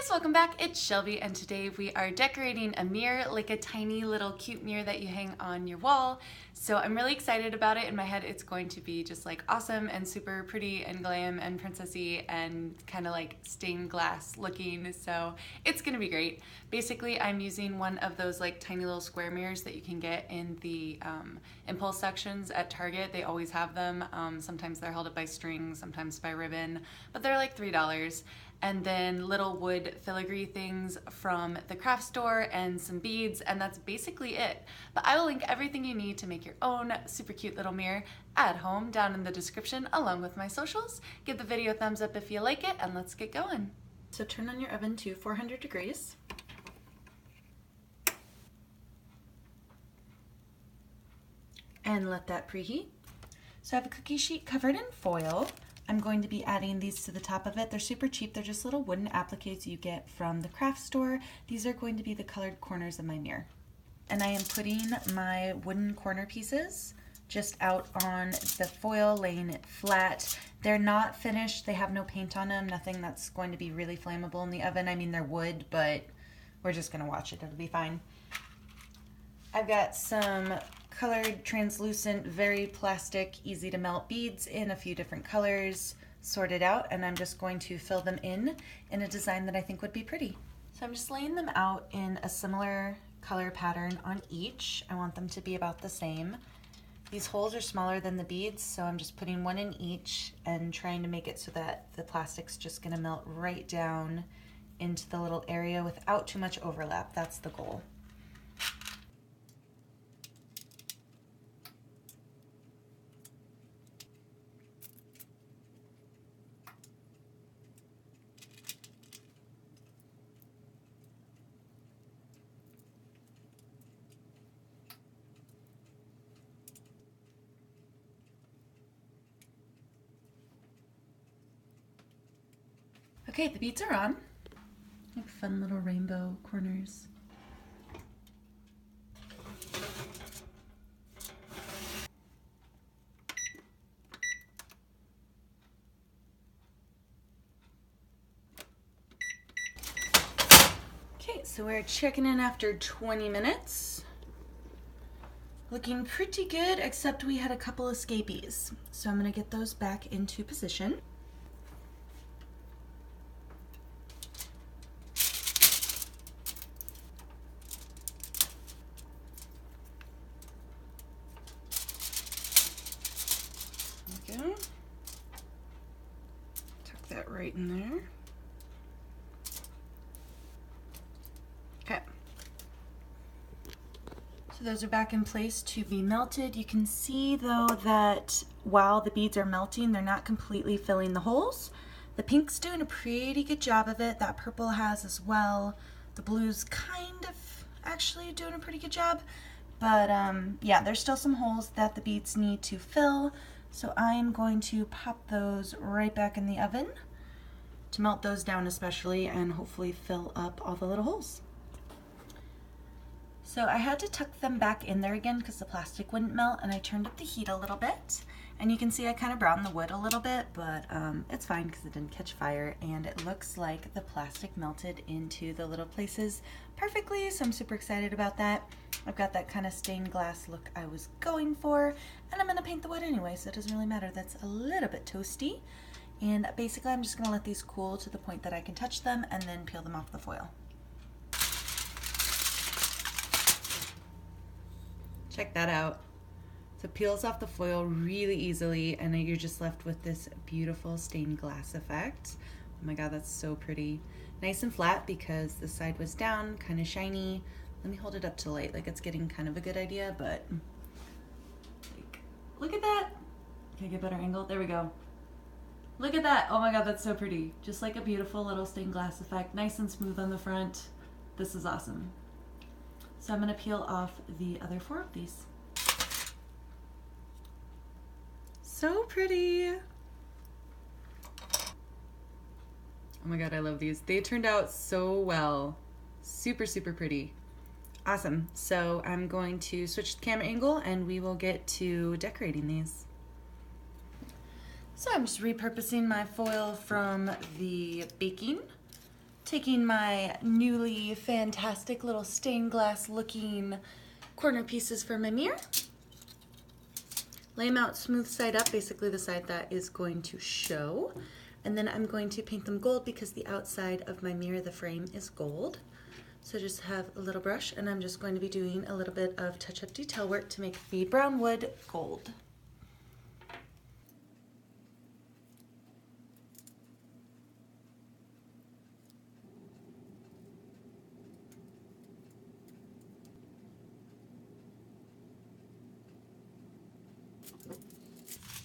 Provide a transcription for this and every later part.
guys, welcome back. It's Shelby and today we are decorating a mirror, like a tiny little cute mirror that you hang on your wall. So I'm really excited about it. In my head it's going to be just like awesome and super pretty and glam and princessy and kind of like stained glass looking, so it's gonna be great. Basically I'm using one of those like tiny little square mirrors that you can get in the impulse sections at Target. They always have them. Sometimes they're held up by string, sometimes by ribbon, but they're like $3. And then little wood filigree things from the craft store and some beads, and that's basically it. But I will link everything you need to make your own super cute little mirror at home down in the description along with my socials. Give the video a thumbs up if you like it, and let's get going. So turn on your oven to 400 degrees. And let that preheat. So I have a cookie sheet covered in foil. I'm going to be adding these to the top of it. They're super cheap. They're just little wooden appliques you get from the craft store. These are going to be the colored corners of my mirror. And I am putting my wooden corner pieces just out on the foil, laying it flat. They're not finished. They have no paint on them, nothing that's going to be really flammable in the oven. I mean, they're wood, but we're just gonna watch it. It'll be fine. I've got some colored, translucent, very plastic, easy to melt beads in a few different colors sorted out, and I'm just going to fill them in a design that I think would be pretty. So I'm just laying them out in a similar color pattern on each. I want them to be about the same. These holes are smaller than the beads, so I'm just putting one in each and trying to make it so that the plastic's just gonna melt right down into the little area without too much overlap. That's the goal. Okay, the beads are on. Like fun little rainbow corners. Okay, so we're checking in after 20 minutes. Looking pretty good, except we had a couple escapees. So I'm gonna get those back into position. Go. Tuck that right in there. Okay. So those are back in place to be melted. You can see though that while the beads are melting, they're not completely filling the holes. The pink's doing a pretty good job of it. That purple has as well. The blue's kind of actually doing a pretty good job. But yeah, there's still some holes that the beads need to fill. So I'm going to pop those right back in the oven to melt those down especially and hopefully fill up all the little holes. So I had to tuck them back in there again because the plastic wouldn't melt, and I turned up the heat a little bit. And you can see I kind of browned the wood a little bit, but it's fine because it didn't catch fire, and it looks like the plastic melted into the little places perfectly, so I'm super excited about that. I've got that kind of stained glass look I was going for, and I'm going to paint the wood anyway, so it doesn't really matter. That's a little bit toasty. And basically I'm just going to let these cool to the point that I can touch them and then peel them off the foil. Check that out. So it peels off the foil really easily, and then you're just left with this beautiful stained glass effect. Oh my god, that's so pretty. Nice and flat because the side was down, kind of shiny. Let me hold it up to light, like it's getting kind of a good idea, but like, look at that. Can I get a better angle? There we go. Look at that. Oh my god, that's so pretty. Just like a beautiful little stained glass effect. Nice and smooth on the front. This is awesome. So I'm going to peel off the other 4 of these. So pretty. Oh my god, I love these. They turned out so well. Super, super pretty. Awesome. So I'm going to switch the camera angle and we will get to decorating these. So I'm just repurposing my foil from the baking Taking my newly fantastic little stained glass looking corner pieces for my mirror. Lay them out smooth side up, basically the side that is going to show. And then I'm going to paint them gold because the outside of my mirror, the frame, is gold. So just have a little brush and I'm just going to be doing a little bit of touch-up detail work to make the brown wood gold.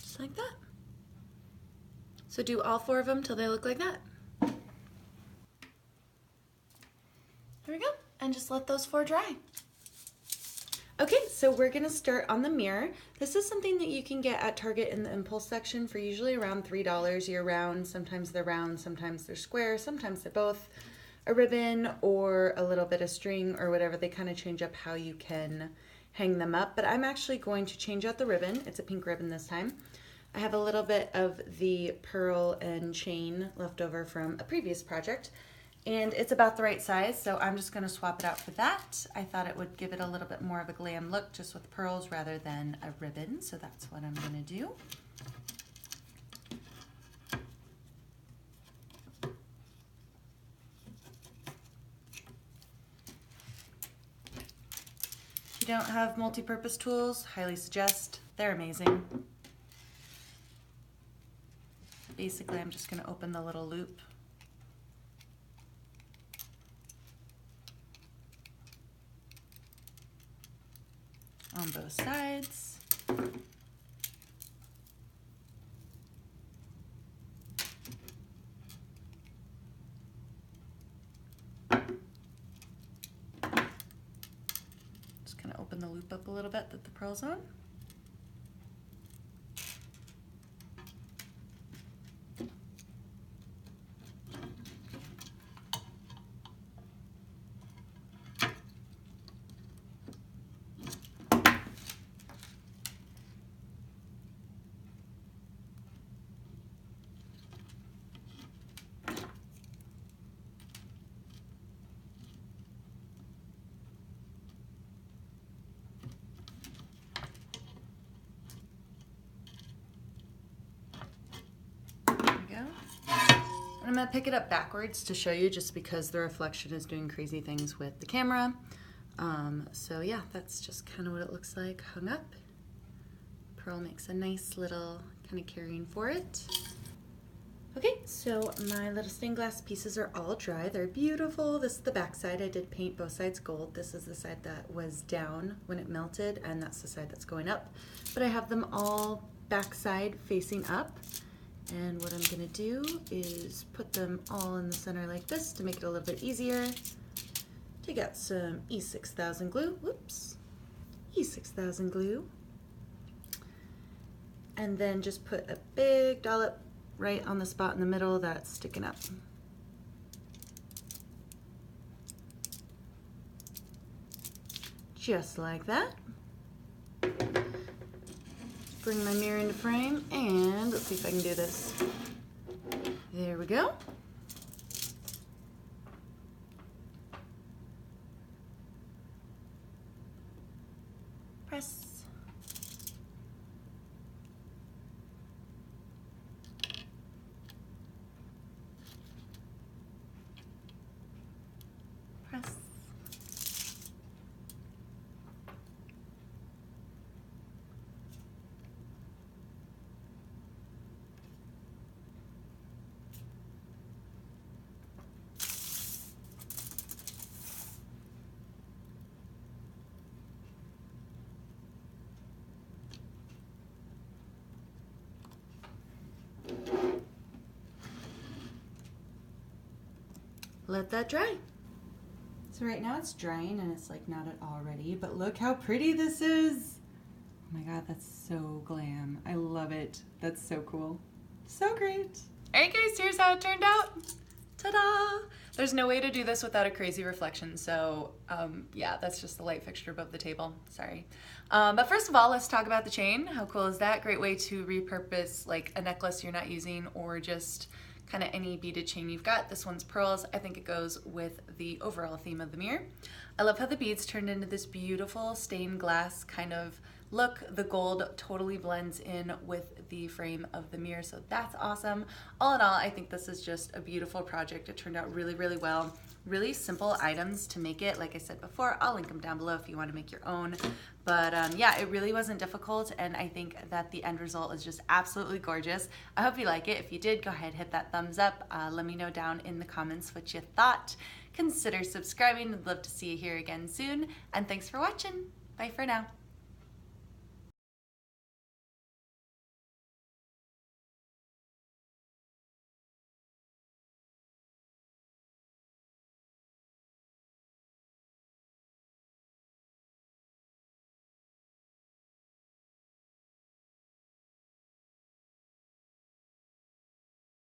Just like that. So do all 4 of them till they look like that. There we go. And just let those 4 dry. Okay, so we're gonna start on the mirror. This is something that you can get at Target in the impulse section for usually around $3 year round. Sometimes they're round, sometimes they're square, sometimes they're both. A ribbon or a little bit of string or whatever, they kind of change up how you can hang them up. But I'm actually going to change out the ribbon. It's a pink ribbon this time. I have a little bit of the pearl and chain left over from a previous project, and it's about the right size, so I'm just going to swap it out for that. I thought it would give it a little bit more of a glam look just with pearls rather than a ribbon, so that's what I'm going to do. If you don't have multi-purpose tools, highly suggest. They're amazing. Basically, I'm just going to open the little loop. On both sides. Just going to open the loop up a little bit that the pearl's on. And I'm going to pick it up backwards to show you just because the reflection is doing crazy things with the camera. So yeah, that's just kind of what it looks like hung up. Pearl makes a nice little kind of carrying for it. Okay, so my little stained glass pieces are all dry. They're beautiful. This is the back side. I did paint both sides gold. This is the side that was down when it melted, and that's the side that's going up. But I have them all backside facing up. And what I'm gonna do is put them all in the center like this to make it a little bit easier. Take out some E6000 glue, whoops, E6000 glue. And then just put a big dollop right on the spot in the middle that's sticking up. Just like that. Bring my mirror into frame and let's see if I can do this. There we go. Press. Press. Let that dry. So right now it's drying and it's like not at all ready, but look how pretty this is. Oh my God, that's so glam. I love it. That's so cool. So great. All right guys, here's how it turned out. Ta-da! There's no way to do this without a crazy reflection, so yeah, that's just the light fixture above the table, sorry. But first of all, let's talk about the chain. How cool is that? Great way to repurpose like a necklace you're not using or just kind of any beaded chain you've got. This one's pearls. I think it goes with the overall theme of the mirror. I love how the beads turned into this beautiful stained glass kind of look. The gold totally blends in with the frame of the mirror, so that's awesome. All in all, I think this is just a beautiful project. It turned out really, really well. Really simple items to make it. Like I said before, I'll link them down below if you want to make your own. But yeah, it really wasn't difficult, and I think that the end result is just absolutely gorgeous. I hope you like it. If you did, go ahead, hit that thumbs up. Let me know down in the comments what you thought. Consider subscribing. I'd love to see you here again soon, and thanks for watching. Bye for now.